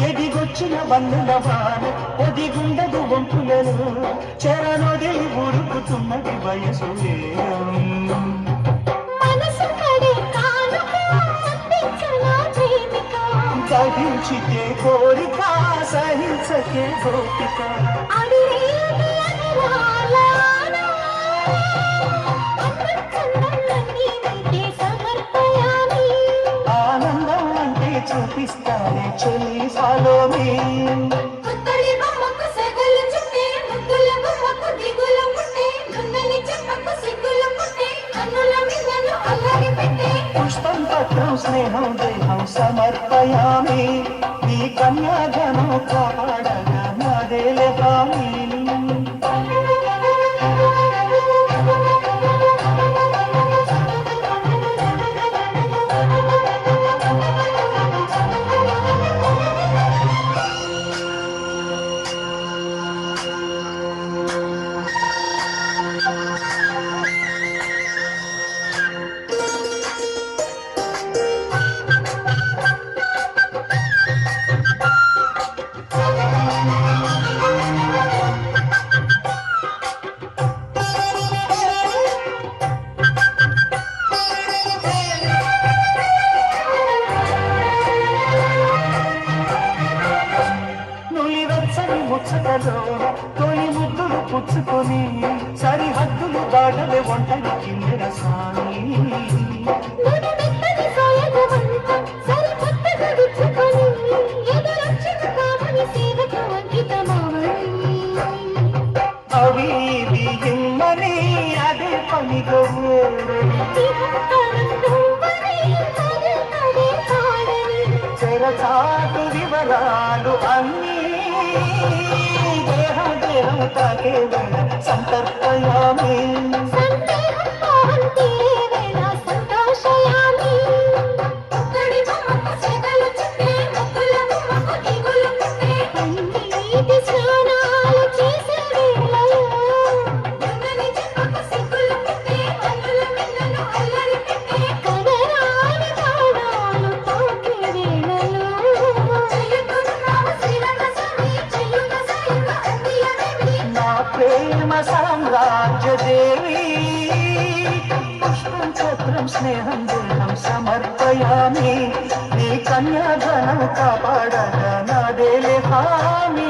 ఎదిగొచ్చిన వన్నుల వాన ఒదిగుండదు వంపులను చెరనొదిలి ఉరుకుతున్నది వయసు సహించితే కోరిక సహించకే గోపిక ఆనందం అంటే చూపిస్తానే చెల్లి ఫాలో మీ పుష్పం పత్రం స్నేహం దేహం సమర్పయామి నీ కన్యాధనం కాపాడగా నాదేలే హామీ ముచ్చటలోన తొలి ముద్దులు పుచ్చుకొని సరిహద్దులు దాటలే ఒంటరి కిందెర సాని అవి ఇమ్మని అదే పనిగా చెరచాటు వివరాలు అన్నీ దేహం దేహం తాకే వేళ సంతర్పయామి ప్రేమ సామ్రాజ్య దేవి పుష్పం ఛత్రం స్నేహం దేహం సమర్పయామి నీ కన్యాధనం కాపాడగా నాదేలే హామీ